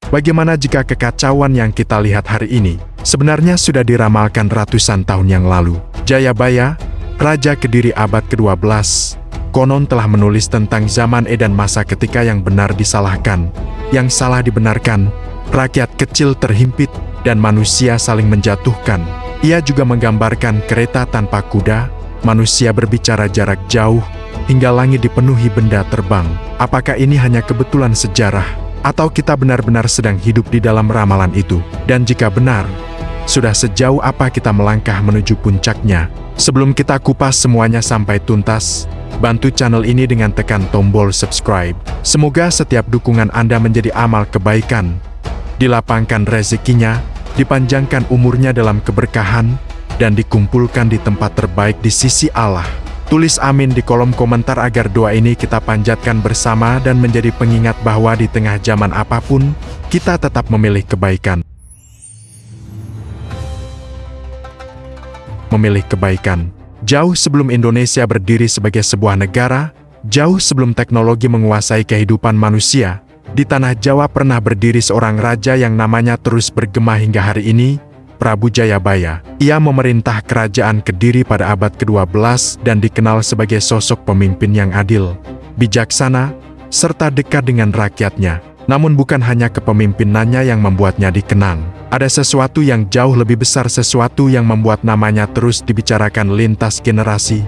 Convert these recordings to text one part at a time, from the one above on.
Bagaimana jika kekacauan yang kita lihat hari ini sebenarnya sudah diramalkan ratusan tahun yang lalu? Jayabaya, Raja Kediri abad ke-12, konon telah menulis tentang zaman edan masa ketika yang benar disalahkan, yang salah dibenarkan, rakyat kecil terhimpit, dan manusia saling menjatuhkan. Ia juga menggambarkan kereta tanpa kuda, manusia berbicara jarak jauh, hingga langit dipenuhi benda terbang. Apakah ini hanya kebetulan sejarah? Atau kita benar-benar sedang hidup di dalam ramalan itu? Dan jika benar, sudah sejauh apa kita melangkah menuju puncaknya? Sebelum kita kupas semuanya sampai tuntas, bantu channel ini dengan tekan tombol subscribe. Semoga setiap dukungan Anda menjadi amal kebaikan, dilapangkan rezekinya, dipanjangkan umurnya dalam keberkahan, dan dikumpulkan di tempat terbaik di sisi Allah. Tulis amin di kolom komentar agar doa ini kita panjatkan bersama dan menjadi pengingat bahwa di tengah zaman apapun, kita tetap memilih kebaikan. Memilih kebaikan. Jauh sebelum Indonesia berdiri sebagai sebuah negara, jauh sebelum teknologi menguasai kehidupan manusia, di tanah Jawa pernah berdiri seorang raja yang namanya terus bergema hingga hari ini, Prabu Jayabaya. Ia memerintah kerajaan Kediri pada abad ke-12 dan dikenal sebagai sosok pemimpin yang adil, bijaksana, serta dekat dengan rakyatnya. Namun bukan hanya kepemimpinannya yang membuatnya dikenang. Ada sesuatu yang jauh lebih besar, sesuatu yang membuat namanya terus dibicarakan lintas generasi.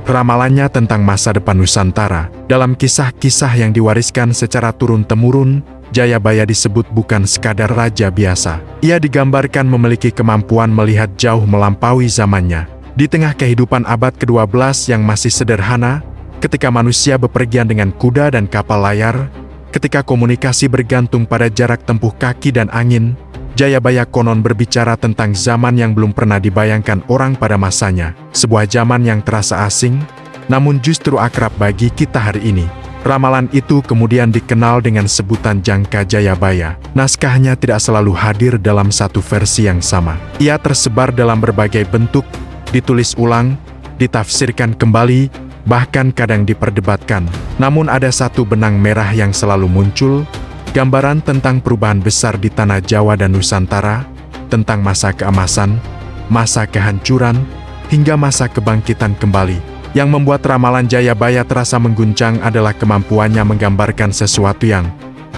Ramalannya tentang masa depan Nusantara. Dalam kisah-kisah yang diwariskan secara turun-temurun, Jayabaya disebut bukan sekadar raja biasa. Ia digambarkan memiliki kemampuan melihat jauh melampaui zamannya. Di tengah kehidupan abad ke-12 yang masih sederhana, ketika manusia bepergian dengan kuda dan kapal layar, ketika komunikasi bergantung pada jarak tempuh kaki dan angin, Jayabaya konon berbicara tentang zaman yang belum pernah dibayangkan orang pada masanya. Sebuah zaman yang terasa asing, namun justru akrab bagi kita hari ini. Ramalan itu kemudian dikenal dengan sebutan Jangka Jayabaya. Naskahnya tidak selalu hadir dalam satu versi yang sama. Ia tersebar dalam berbagai bentuk, ditulis ulang, ditafsirkan kembali, bahkan kadang diperdebatkan. Namun ada satu benang merah yang selalu muncul, gambaran tentang perubahan besar di tanah Jawa dan Nusantara, tentang masa keemasan, masa kehancuran, hingga masa kebangkitan kembali. Yang membuat ramalan Jayabaya terasa mengguncang adalah kemampuannya menggambarkan sesuatu yang,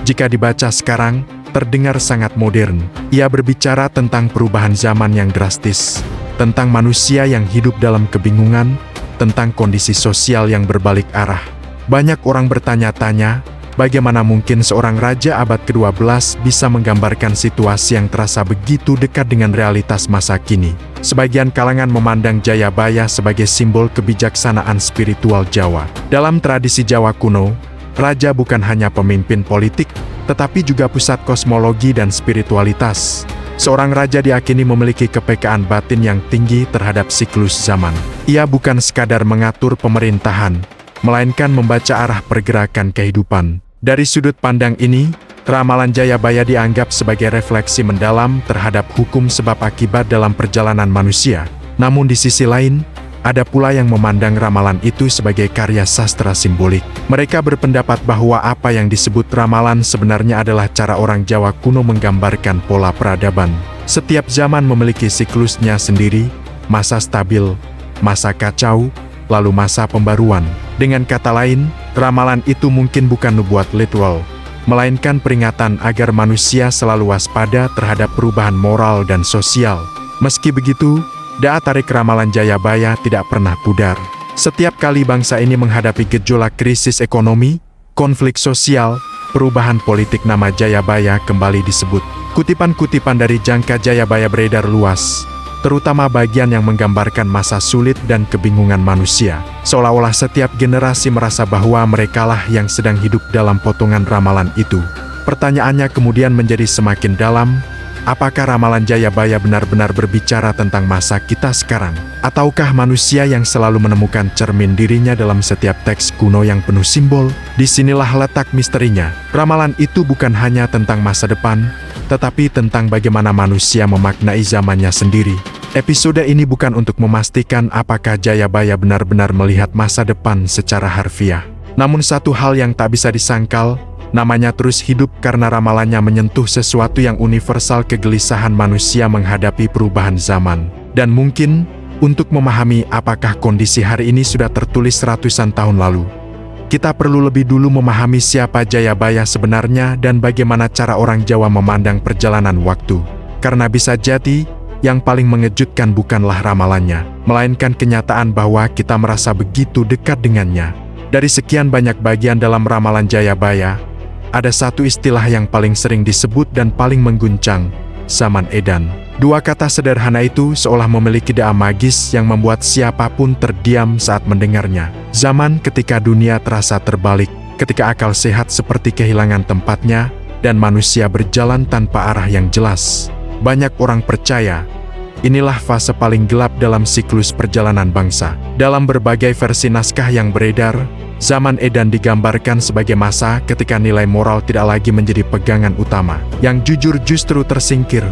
jika dibaca sekarang, terdengar sangat modern. Ia berbicara tentang perubahan zaman yang drastis, tentang manusia yang hidup dalam kebingungan, tentang kondisi sosial yang berbalik arah. Banyak orang bertanya-tanya, bagaimana mungkin seorang raja abad ke-12 bisa menggambarkan situasi yang terasa begitu dekat dengan realitas masa kini. Sebagian kalangan memandang Jayabaya sebagai simbol kebijaksanaan spiritual Jawa. Dalam tradisi Jawa kuno, raja bukan hanya pemimpin politik, tetapi juga pusat kosmologi dan spiritualitas. Seorang raja diyakini memiliki kepekaan batin yang tinggi terhadap siklus zaman. Ia bukan sekadar mengatur pemerintahan, melainkan membaca arah pergerakan kehidupan. Dari sudut pandang ini, ramalan Jayabaya dianggap sebagai refleksi mendalam terhadap hukum sebab akibat dalam perjalanan manusia. Namun di sisi lain, ada pula yang memandang ramalan itu sebagai karya sastra simbolik. Mereka berpendapat bahwa apa yang disebut ramalan sebenarnya adalah cara orang Jawa kuno menggambarkan pola peradaban. Setiap zaman memiliki siklusnya sendiri, masa stabil, masa kacau, lalu masa pembaruan. Dengan kata lain, ramalan itu mungkin bukan nubuat literal, melainkan peringatan agar manusia selalu waspada terhadap perubahan moral dan sosial. Meski begitu, daya tarik ramalan Jayabaya tidak pernah pudar. Setiap kali bangsa ini menghadapi gejolak krisis ekonomi, konflik sosial, perubahan politik, nama Jayabaya kembali disebut. Kutipan-kutipan dari Jangka Jayabaya beredar luas, terutama bagian yang menggambarkan masa sulit dan kebingungan manusia. Seolah-olah setiap generasi merasa bahwa merekalah yang sedang hidup dalam potongan ramalan itu. Pertanyaannya kemudian menjadi semakin dalam, apakah ramalan Jayabaya benar-benar berbicara tentang masa kita sekarang? Ataukah manusia yang selalu menemukan cermin dirinya dalam setiap teks kuno yang penuh simbol? Disinilah letak misterinya. Ramalan itu bukan hanya tentang masa depan, tetapi tentang bagaimana manusia memaknai zamannya sendiri. Episode ini bukan untuk memastikan apakah Jayabaya benar-benar melihat masa depan secara harfiah. Namun satu hal yang tak bisa disangkal, Namanya terus hidup karena ramalannya menyentuh sesuatu yang universal, kegelisahan manusia menghadapi perubahan zaman. Dan mungkin, untuk memahami apakah kondisi hari ini sudah tertulis ratusan tahun lalu, kita perlu lebih dulu memahami siapa Jayabaya sebenarnya dan bagaimana cara orang Jawa memandang perjalanan waktu. Karena bisa jadi, yang paling mengejutkan bukanlah ramalannya, melainkan kenyataan bahwa kita merasa begitu dekat dengannya. Dari sekian banyak bagian dalam ramalan Jayabaya, ada satu istilah yang paling sering disebut dan paling mengguncang, zaman edan. Dua kata sederhana itu seolah memiliki daya magis yang membuat siapapun terdiam saat mendengarnya. Zaman ketika dunia terasa terbalik, ketika akal sehat seperti kehilangan tempatnya, dan manusia berjalan tanpa arah yang jelas. Banyak orang percaya, inilah fase paling gelap dalam siklus perjalanan bangsa. Dalam berbagai versi naskah yang beredar, zaman edan digambarkan sebagai masa ketika nilai moral tidak lagi menjadi pegangan utama. Yang jujur justru tersingkir,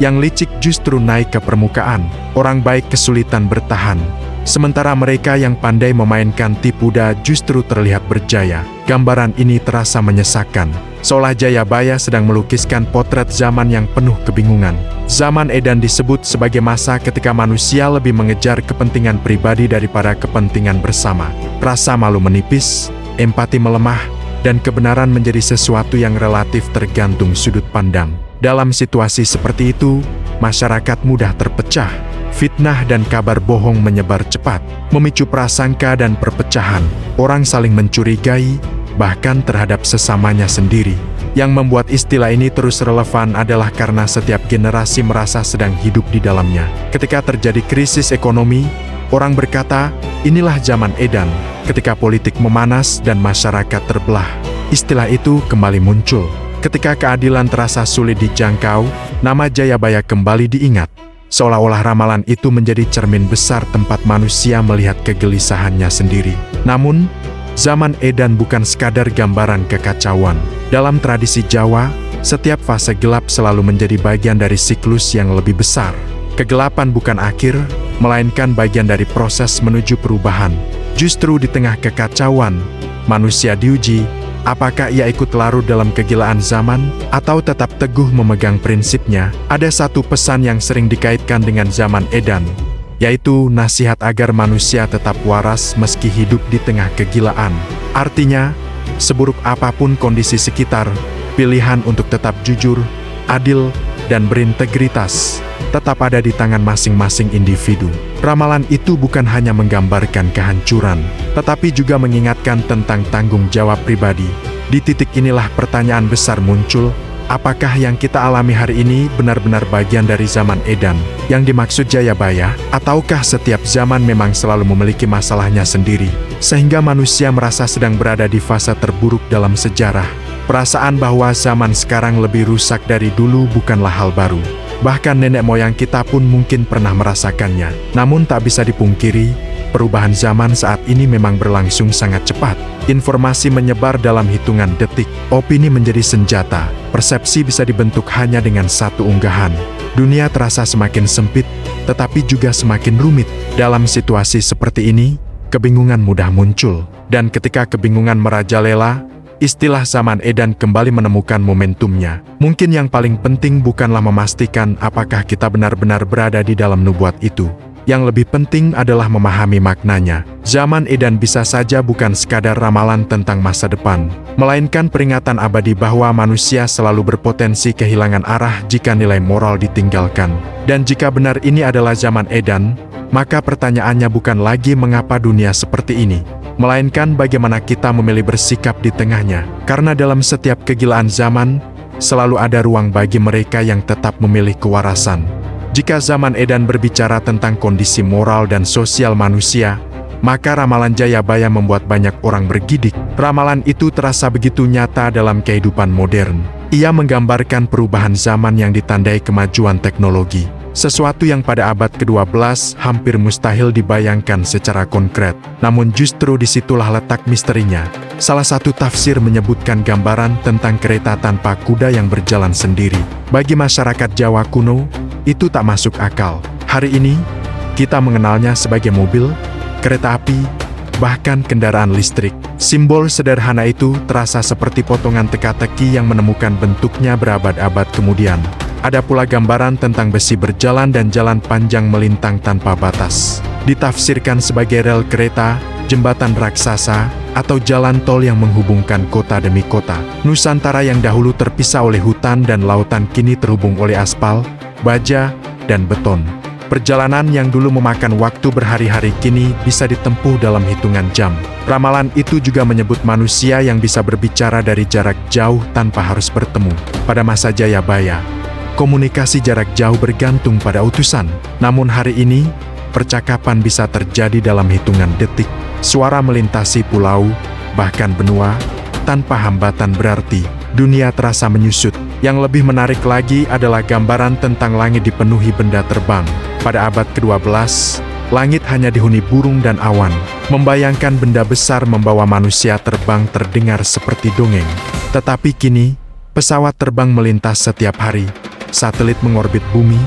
yang licik justru naik ke permukaan, orang baik kesulitan bertahan. Sementara mereka yang pandai memainkan tipu daya justru terlihat berjaya. Gambaran ini terasa menyesakkan, seolah Jayabaya sedang melukiskan potret zaman yang penuh kebingungan. Zaman edan disebut sebagai masa ketika manusia lebih mengejar kepentingan pribadi daripada kepentingan bersama. Rasa malu menipis, empati melemah, dan kebenaran menjadi sesuatu yang relatif tergantung sudut pandang. Dalam situasi seperti itu, masyarakat mudah terpecah. Fitnah dan kabar bohong menyebar cepat, memicu prasangka dan perpecahan. Orang saling mencurigai, bahkan terhadap sesamanya sendiri. Yang membuat istilah ini terus relevan adalah karena setiap generasi merasa sedang hidup di dalamnya. Ketika terjadi krisis ekonomi, orang berkata, inilah zaman edan. Ketika politik memanas dan masyarakat terbelah, istilah itu kembali muncul. Ketika keadilan terasa sulit dijangkau, nama Jayabaya kembali diingat. Seolah-olah ramalan itu menjadi cermin besar tempat manusia melihat kegelisahannya sendiri. Namun, zaman edan bukan sekadar gambaran kekacauan. Dalam tradisi Jawa, setiap fase gelap selalu menjadi bagian dari siklus yang lebih besar. Kegelapan bukan akhir, melainkan bagian dari proses menuju perubahan. Justru di tengah kekacauan, manusia diuji, apakah ia ikut larut dalam kegilaan zaman, atau tetap teguh memegang prinsipnya. Ada satu pesan yang sering dikaitkan dengan zaman edan, yaitu nasihat agar manusia tetap waras meski hidup di tengah kegilaan. Artinya, seburuk apapun kondisi sekitar, pilihan untuk tetap jujur, adil, dan berintegritas tetap ada di tangan masing-masing individu. Ramalan itu bukan hanya menggambarkan kehancuran, tetapi juga mengingatkan tentang tanggung jawab pribadi. Di titik inilah pertanyaan besar muncul, apakah yang kita alami hari ini benar-benar bagian dari zaman edan yang dimaksud Jayabaya, ataukah setiap zaman memang selalu memiliki masalahnya sendiri, sehingga manusia merasa sedang berada di fase terburuk dalam sejarah. Perasaan bahwa zaman sekarang lebih rusak dari dulu bukanlah hal baru. Bahkan nenek moyang kita pun mungkin pernah merasakannya. Namun tak bisa dipungkiri, perubahan zaman saat ini memang berlangsung sangat cepat. Informasi menyebar dalam hitungan detik, opini menjadi senjata, persepsi bisa dibentuk hanya dengan satu unggahan. Dunia terasa semakin sempit, tetapi juga semakin rumit. Dalam situasi seperti ini, kebingungan mudah muncul. Dan ketika kebingungan merajalela, istilah zaman edan kembali menemukan momentumnya. Mungkin yang paling penting bukanlah memastikan apakah kita benar-benar berada di dalam nubuat itu. Yang lebih penting adalah memahami maknanya. Zaman edan bisa saja bukan sekadar ramalan tentang masa depan, melainkan peringatan abadi bahwa manusia selalu berpotensi kehilangan arah jika nilai moral ditinggalkan. Dan jika benar ini adalah zaman edan, maka pertanyaannya bukan lagi mengapa dunia seperti ini, melainkan bagaimana kita memilih bersikap di tengahnya. Karena dalam setiap kegilaan zaman, selalu ada ruang bagi mereka yang tetap memilih kewarasan. Jika zaman edan berbicara tentang kondisi moral dan sosial manusia, maka ramalan Jayabaya membuat banyak orang bergidik. Ramalan itu terasa begitu nyata dalam kehidupan modern. Ia menggambarkan perubahan zaman yang ditandai kemajuan teknologi. Sesuatu yang pada abad ke-12 hampir mustahil dibayangkan secara konkret. Namun justru disitulah letak misterinya. Salah satu tafsir menyebutkan gambaran tentang kereta tanpa kuda yang berjalan sendiri. Bagi masyarakat Jawa kuno, itu tak masuk akal. Hari ini, kita mengenalnya sebagai mobil, kereta api, bahkan kendaraan listrik. Simbol sederhana itu terasa seperti potongan teka-teki yang menemukan bentuknya berabad-abad kemudian. Ada pula gambaran tentang besi berjalan dan jalan panjang melintang tanpa batas. Ditafsirkan sebagai rel kereta, jembatan raksasa, atau jalan tol yang menghubungkan kota demi kota. Nusantara yang dahulu terpisah oleh hutan dan lautan kini terhubung oleh aspal, baja, dan beton. Perjalanan yang dulu memakan waktu berhari-hari kini bisa ditempuh dalam hitungan jam. Ramalan itu juga menyebut manusia yang bisa berbicara dari jarak jauh tanpa harus bertemu. Pada masa Jayabaya, komunikasi jarak jauh bergantung pada utusan. Namun hari ini, percakapan bisa terjadi dalam hitungan detik. Suara melintasi pulau, bahkan benua, tanpa hambatan berarti dunia terasa menyusut. Yang lebih menarik lagi adalah gambaran tentang langit dipenuhi benda terbang. Pada abad ke-12, langit hanya dihuni burung dan awan. Membayangkan benda besar membawa manusia terbang terdengar seperti dongeng. Tetapi kini, pesawat terbang melintas setiap hari, satelit mengorbit bumi,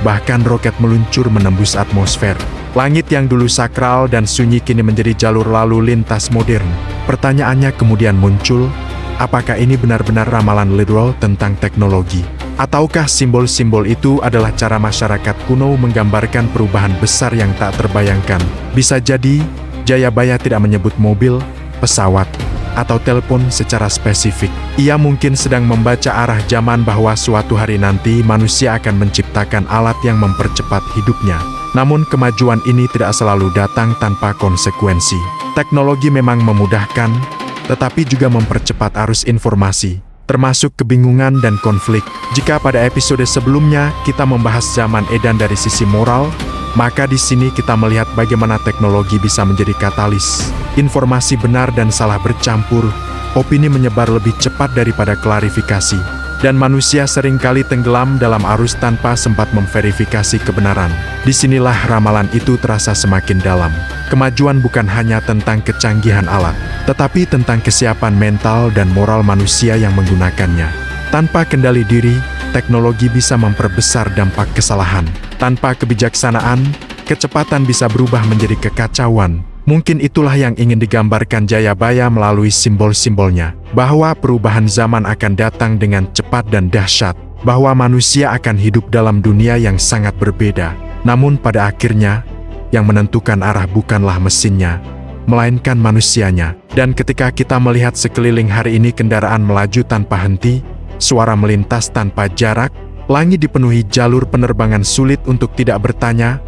bahkan roket meluncur menembus atmosfer. Langit yang dulu sakral dan sunyi kini menjadi jalur lalu lintas modern. Pertanyaannya kemudian muncul, apakah ini benar-benar ramalan literal tentang teknologi? Ataukah simbol-simbol itu adalah cara masyarakat kuno menggambarkan perubahan besar yang tak terbayangkan? Bisa jadi, Jayabaya tidak menyebut mobil, pesawat, atau telepon secara spesifik. Ia mungkin sedang membaca arah zaman bahwa suatu hari nanti manusia akan menciptakan alat yang mempercepat hidupnya. Namun kemajuan ini tidak selalu datang tanpa konsekuensi. Teknologi memang memudahkan, tetapi juga mempercepat arus informasi, termasuk kebingungan dan konflik. Jika pada episode sebelumnya kita membahas zaman edan dari sisi moral, maka di sini kita melihat bagaimana teknologi bisa menjadi katalis. Informasi benar dan salah bercampur, opini menyebar lebih cepat daripada klarifikasi, dan manusia seringkali tenggelam dalam arus tanpa sempat memverifikasi kebenaran. Disinilah ramalan itu terasa semakin dalam. Kemajuan bukan hanya tentang kecanggihan alat, tetapi tentang kesiapan mental dan moral manusia yang menggunakannya. Tanpa kendali diri, teknologi bisa memperbesar dampak kesalahan. Tanpa kebijaksanaan, kecepatan bisa berubah menjadi kekacauan. Mungkin itulah yang ingin digambarkan Jayabaya melalui simbol-simbolnya, bahwa perubahan zaman akan datang dengan cepat dan dahsyat, bahwa manusia akan hidup dalam dunia yang sangat berbeda. Namun pada akhirnya, yang menentukan arah bukanlah mesinnya, melainkan manusianya. Dan ketika kita melihat sekeliling hari ini kendaraan melaju tanpa henti, suara melintas tanpa jarak, langit dipenuhi jalur penerbangan sulit untuk tidak bertanya,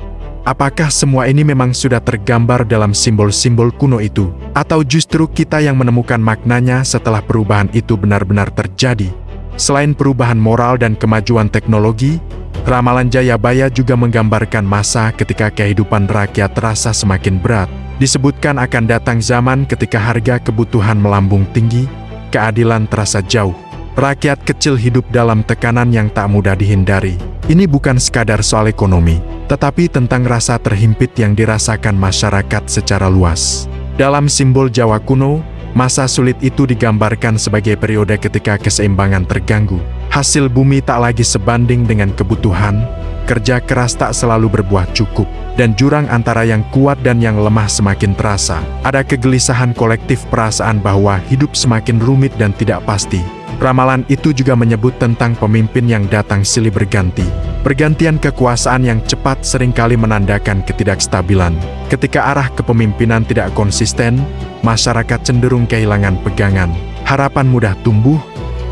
apakah semua ini memang sudah tergambar dalam simbol-simbol kuno itu? Atau justru kita yang menemukan maknanya setelah perubahan itu benar-benar terjadi? Selain perubahan moral dan kemajuan teknologi, ramalan Jayabaya juga menggambarkan masa ketika kehidupan rakyat terasa semakin berat. Disebutkan akan datang zaman ketika harga kebutuhan melambung tinggi, keadilan terasa jauh. Rakyat kecil hidup dalam tekanan yang tak mudah dihindari. Ini bukan sekadar soal ekonomi, tetapi tentang rasa terhimpit yang dirasakan masyarakat secara luas. Dalam simbol Jawa kuno, masa sulit itu digambarkan sebagai periode ketika keseimbangan terganggu. Hasil bumi tak lagi sebanding dengan kebutuhan, kerja keras tak selalu berbuah cukup, dan jurang antara yang kuat dan yang lemah semakin terasa. Ada kegelisahan kolektif perasaan bahwa hidup semakin rumit dan tidak pasti. Ramalan itu juga menyebut tentang pemimpin yang datang silih berganti. Pergantian kekuasaan yang cepat seringkali menandakan ketidakstabilan. Ketika arah kepemimpinan tidak konsisten, masyarakat cenderung kehilangan pegangan. Harapan mudah tumbuh,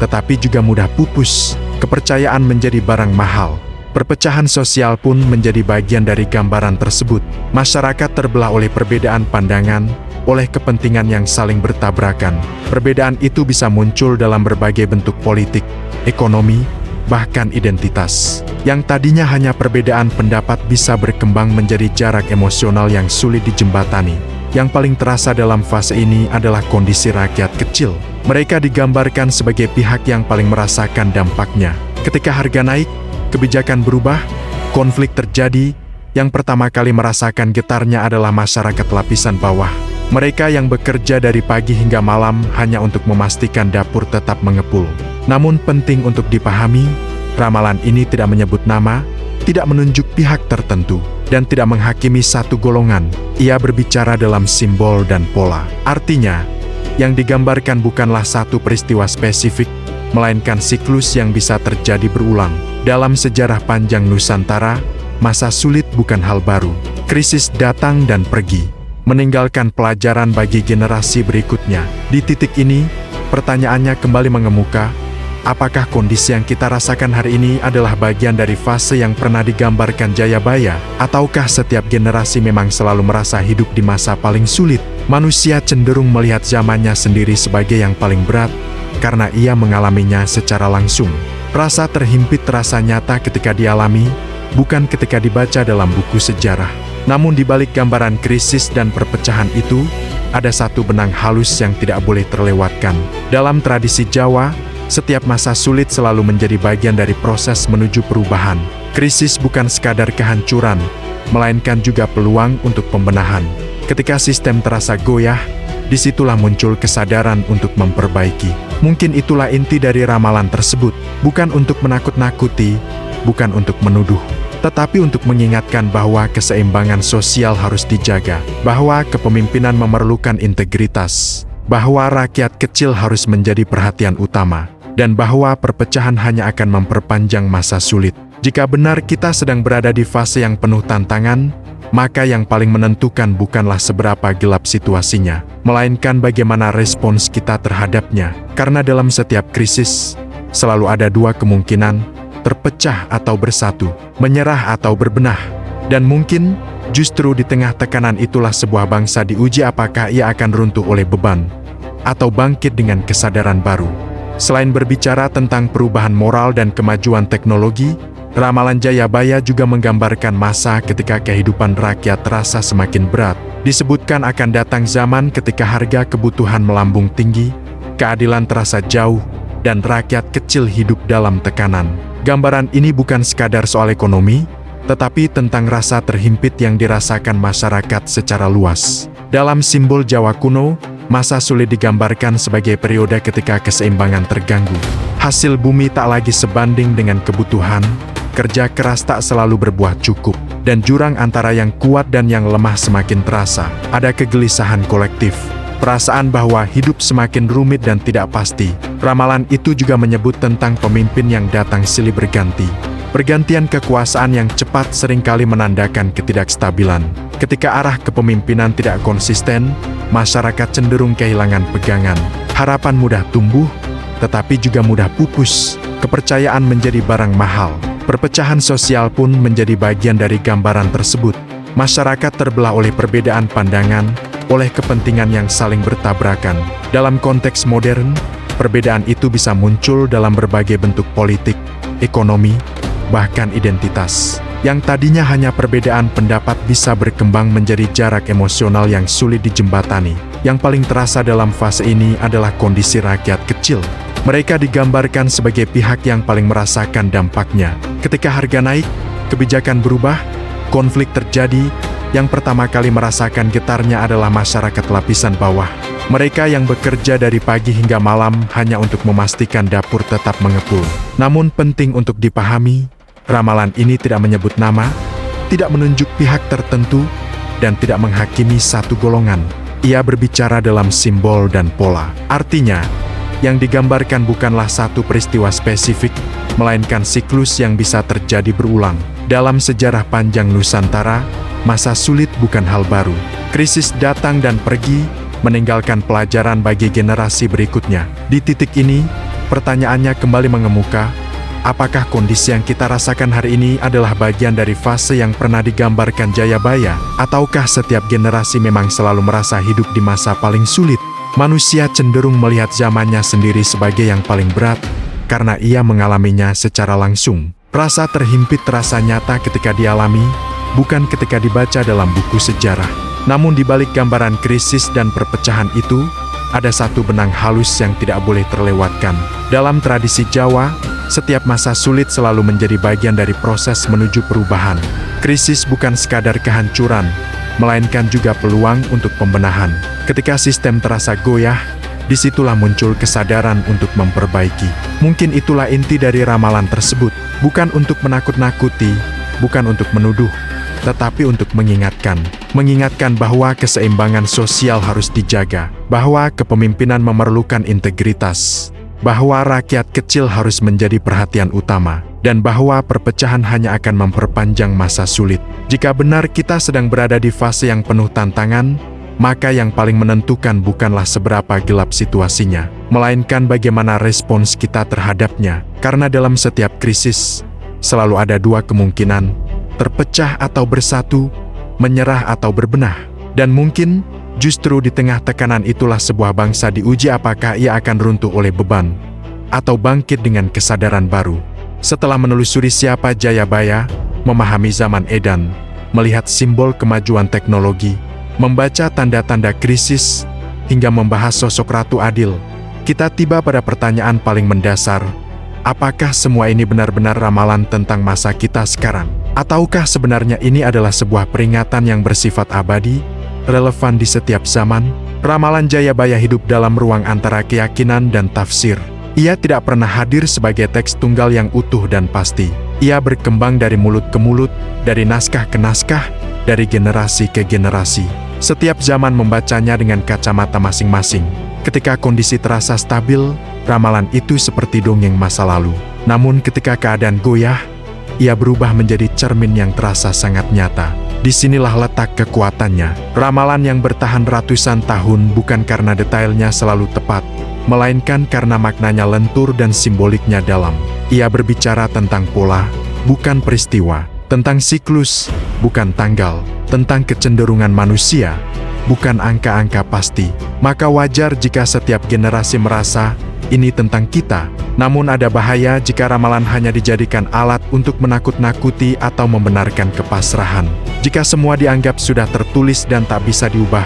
tetapi juga mudah pupus. Kepercayaan menjadi barang mahal. Perpecahan sosial pun menjadi bagian dari gambaran tersebut. Masyarakat terbelah oleh perbedaan pandangan, oleh kepentingan yang saling bertabrakan. Perbedaan itu bisa muncul dalam berbagai bentuk politik, ekonomi, bahkan identitas. Yang tadinya hanya perbedaan pendapat bisa berkembang menjadi jarak emosional yang sulit dijembatani. Yang paling terasa dalam fase ini adalah kondisi rakyat kecil. Mereka digambarkan sebagai pihak yang paling merasakan dampaknya. Ketika harga naik, kebijakan berubah, konflik terjadi, yang pertama kali merasakan getarnya adalah masyarakat lapisan bawah. Mereka yang bekerja dari pagi hingga malam hanya untuk memastikan dapur tetap mengepul. Namun penting untuk dipahami, ramalan ini tidak menyebut nama, tidak menunjuk pihak tertentu, dan tidak menghakimi satu golongan. Ia berbicara dalam simbol dan pola. Artinya, yang digambarkan bukanlah satu peristiwa spesifik, melainkan siklus yang bisa terjadi berulang. Dalam sejarah panjang Nusantara, masa sulit bukan hal baru. Krisis datang dan pergi, meninggalkan pelajaran bagi generasi berikutnya. Di titik ini, pertanyaannya kembali mengemuka, apakah kondisi yang kita rasakan hari ini adalah bagian dari fase yang pernah digambarkan Jayabaya, ataukah setiap generasi memang selalu merasa hidup di masa paling sulit? Manusia cenderung melihat zamannya sendiri sebagai yang paling berat, karena ia mengalaminya secara langsung. Rasa terhimpit terasa nyata ketika dialami, bukan ketika dibaca dalam buku sejarah. Namun di balik gambaran krisis dan perpecahan itu, ada satu benang halus yang tidak boleh terlewatkan. Dalam tradisi Jawa, setiap masa sulit selalu menjadi bagian dari proses menuju perubahan. Krisis bukan sekadar kehancuran, melainkan juga peluang untuk pembenahan. Ketika sistem terasa goyah, disitulah muncul kesadaran untuk memperbaiki. Mungkin itulah inti dari ramalan tersebut, bukan untuk menakut-nakuti, bukan untuk menuduh, tetapi untuk mengingatkan bahwa keseimbangan sosial harus dijaga, bahwa kepemimpinan memerlukan integritas, bahwa rakyat kecil harus menjadi perhatian utama, dan bahwa perpecahan hanya akan memperpanjang masa sulit. Jika benar kita sedang berada di fase yang penuh tantangan, maka yang paling menentukan bukanlah seberapa gelap situasinya, melainkan bagaimana respons kita terhadapnya. Karena dalam setiap krisis, selalu ada dua kemungkinan, terpecah atau bersatu, menyerah atau berbenah. Dan mungkin, justru di tengah tekanan itulah sebuah bangsa diuji apakah ia akan runtuh oleh beban, atau bangkit dengan kesadaran baru. Selain berbicara tentang perubahan moral dan kemajuan teknologi, ramalan Jayabaya juga menggambarkan masa ketika kehidupan rakyat terasa semakin berat. Disebutkan akan datang zaman ketika harga kebutuhan melambung tinggi, keadilan terasa jauh, dan rakyat kecil hidup dalam tekanan. Gambaran ini bukan sekadar soal ekonomi, tetapi tentang rasa terhimpit yang dirasakan masyarakat secara luas. Dalam simbol Jawa kuno, masa sulit digambarkan sebagai periode ketika keseimbangan terganggu. Hasil bumi tak lagi sebanding dengan kebutuhan, kerja keras tak selalu berbuah cukup, dan jurang antara yang kuat dan yang lemah semakin terasa. Ada kegelisahan kolektif, perasaan bahwa hidup semakin rumit dan tidak pasti. Ramalan itu juga menyebut tentang pemimpin yang datang silih berganti. Pergantian kekuasaan yang cepat seringkali menandakan ketidakstabilan. Ketika arah kepemimpinan tidak konsisten, masyarakat cenderung kehilangan pegangan. Harapan mudah tumbuh, tetapi juga mudah pupus. Kepercayaan menjadi barang mahal. Perpecahan sosial pun menjadi bagian dari gambaran tersebut. Masyarakat terbelah oleh perbedaan pandangan, oleh kepentingan yang saling bertabrakan. Dalam konteks modern, perbedaan itu bisa muncul dalam berbagai bentuk politik, ekonomi, bahkan identitas. Yang tadinya hanya perbedaan pendapat bisa berkembang menjadi jarak emosional yang sulit dijembatani. Yang paling terasa dalam fase ini adalah kondisi rakyat kecil. Mereka digambarkan sebagai pihak yang paling merasakan dampaknya. Ketika harga naik, kebijakan berubah, konflik terjadi, yang pertama kali merasakan getarnya adalah masyarakat lapisan bawah. Mereka yang bekerja dari pagi hingga malam hanya untuk memastikan dapur tetap mengepul. Namun penting untuk dipahami, ramalan ini tidak menyebut nama, tidak menunjuk pihak tertentu, dan tidak menghakimi satu golongan. Ia berbicara dalam simbol dan pola. Artinya, yang digambarkan bukanlah satu peristiwa spesifik, melainkan siklus yang bisa terjadi berulang. Dalam sejarah panjang Nusantara, masa sulit bukan hal baru. Krisis datang dan pergi, meninggalkan pelajaran bagi generasi berikutnya. Di titik ini, pertanyaannya kembali mengemuka, apakah kondisi yang kita rasakan hari ini adalah bagian dari fase yang pernah digambarkan Jayabaya, ataukah setiap generasi memang selalu merasa hidup di masa paling sulit? Manusia cenderung melihat zamannya sendiri sebagai yang paling berat, karena ia mengalaminya secara langsung. Rasa terhimpit terasa nyata ketika dialami, bukan ketika dibaca dalam buku sejarah. Namun di balik gambaran krisis dan perpecahan itu, ada satu benang halus yang tidak boleh terlewatkan. Dalam tradisi Jawa, setiap masa sulit selalu menjadi bagian dari proses menuju perubahan. Krisis bukan sekadar kehancuran, melainkan juga peluang untuk pembenahan. Ketika sistem terasa goyah, disitulah muncul kesadaran untuk memperbaiki. Mungkin itulah inti dari ramalan tersebut, bukan untuk menakut-nakuti, bukan untuk menuduh, tetapi untuk mengingatkan. Mengingatkan bahwa keseimbangan sosial harus dijaga, bahwa kepemimpinan memerlukan integritas, bahwa rakyat kecil harus menjadi perhatian utama, dan bahwa perpecahan hanya akan memperpanjang masa sulit. Jika benar kita sedang berada di fase yang penuh tantangan, maka yang paling menentukan bukanlah seberapa gelap situasinya, melainkan bagaimana respons kita terhadapnya. Karena dalam setiap krisis, selalu ada dua kemungkinan, terpecah atau bersatu, menyerah atau berbenah. Dan mungkin, justru di tengah tekanan itulah sebuah bangsa diuji apakah ia akan runtuh oleh beban, atau bangkit dengan kesadaran baru. Setelah menelusuri siapa Jayabaya, memahami zaman Edan, melihat simbol kemajuan teknologi, membaca tanda-tanda krisis, hingga membahas sosok Ratu Adil, kita tiba pada pertanyaan paling mendasar, apakah semua ini benar-benar ramalan tentang masa kita sekarang? Ataukah sebenarnya ini adalah sebuah peringatan yang bersifat abadi, relevan di setiap zaman? Ramalan Jayabaya hidup dalam ruang antara keyakinan dan tafsir. Ia tidak pernah hadir sebagai teks tunggal yang utuh dan pasti. Ia berkembang dari mulut ke mulut, dari naskah ke naskah, dari generasi ke generasi. Setiap zaman membacanya dengan kacamata masing-masing. Ketika kondisi terasa stabil, ramalan itu seperti dongeng masa lalu. Namun ketika keadaan goyah, ia berubah menjadi cermin yang terasa sangat nyata. Disinilah letak kekuatannya. Ramalan yang bertahan ratusan tahun bukan karena detailnya selalu tepat, melainkan karena maknanya lentur dan simboliknya dalam. Ia berbicara tentang pola, bukan peristiwa, tentang siklus, bukan tanggal, tentang kecenderungan manusia, bukan angka-angka pasti. Maka wajar jika setiap generasi merasa, ini tentang kita. Namun ada bahaya jika ramalan hanya dijadikan alat untuk menakut-nakuti atau membenarkan kepasrahan. Jika semua dianggap sudah tertulis dan tak bisa diubah,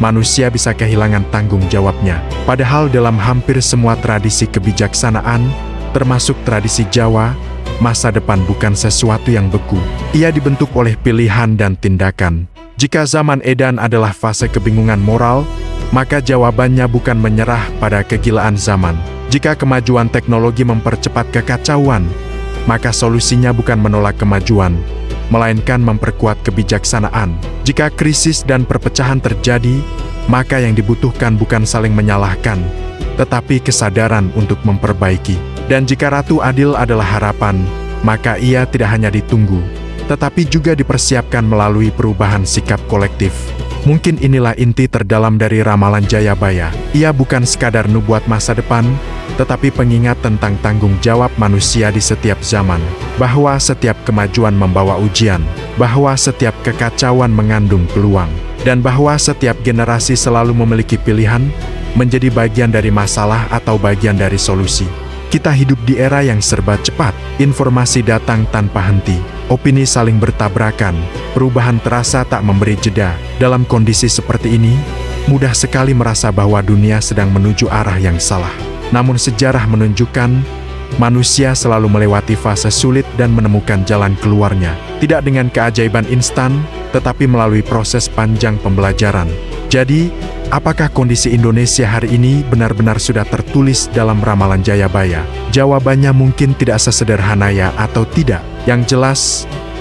manusia bisa kehilangan tanggung jawabnya. Padahal dalam hampir semua tradisi kebijaksanaan, termasuk tradisi Jawa, masa depan bukan sesuatu yang beku. Ia dibentuk oleh pilihan dan tindakan. Jika zaman Edan adalah fase kebingungan moral, maka jawabannya bukan menyerah pada kegilaan zaman. Jika kemajuan teknologi mempercepat kekacauan, maka solusinya bukan menolak kemajuan, melainkan memperkuat kebijaksanaan. Jika krisis dan perpecahan terjadi, maka yang dibutuhkan bukan saling menyalahkan, tetapi kesadaran untuk memperbaiki. Dan jika Ratu Adil adalah harapan, maka ia tidak hanya ditunggu, tetapi juga dipersiapkan melalui perubahan sikap kolektif. Mungkin inilah inti terdalam dari ramalan Jayabaya. Ia bukan sekadar nubuat masa depan, tetapi pengingat tentang tanggung jawab manusia di setiap zaman, bahwa setiap kemajuan membawa ujian, bahwa setiap kekacauan mengandung peluang, dan bahwa setiap generasi selalu memiliki pilihan, menjadi bagian dari masalah atau bagian dari solusi. Kita hidup di era yang serba cepat, informasi datang tanpa henti, opini saling bertabrakan, perubahan terasa tak memberi jeda. Dalam kondisi seperti ini, mudah sekali merasa bahwa dunia sedang menuju arah yang salah. Namun sejarah menunjukkan, manusia selalu melewati fase sulit dan menemukan jalan keluarnya. Tidak dengan keajaiban instan, tetapi melalui proses panjang pembelajaran. Jadi, apakah kondisi Indonesia hari ini benar-benar sudah tertulis dalam ramalan Jayabaya? Jawabannya mungkin tidak sesederhana ya atau tidak. Yang jelas,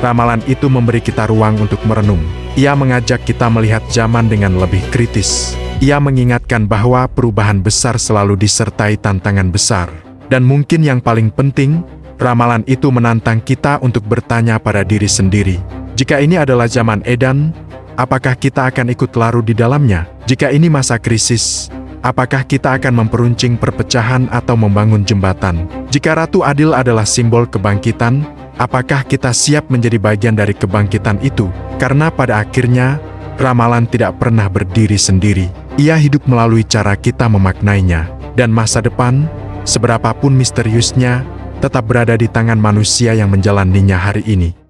ramalan itu memberi kita ruang untuk merenung. Ia mengajak kita melihat zaman dengan lebih kritis. Ia mengingatkan bahwa perubahan besar selalu disertai tantangan besar. Dan mungkin yang paling penting, ramalan itu menantang kita untuk bertanya pada diri sendiri. Jika ini adalah zaman Edan, apakah kita akan ikut larut di dalamnya? Jika ini masa krisis, apakah kita akan memperuncing perpecahan atau membangun jembatan? Jika Ratu Adil adalah simbol kebangkitan, apakah kita siap menjadi bagian dari kebangkitan itu? Karena pada akhirnya, ramalan tidak pernah berdiri sendiri. Ia hidup melalui cara kita memaknainya. Dan masa depan, seberapapun misteriusnya, tetap berada di tangan manusia yang menjalaninya hari ini.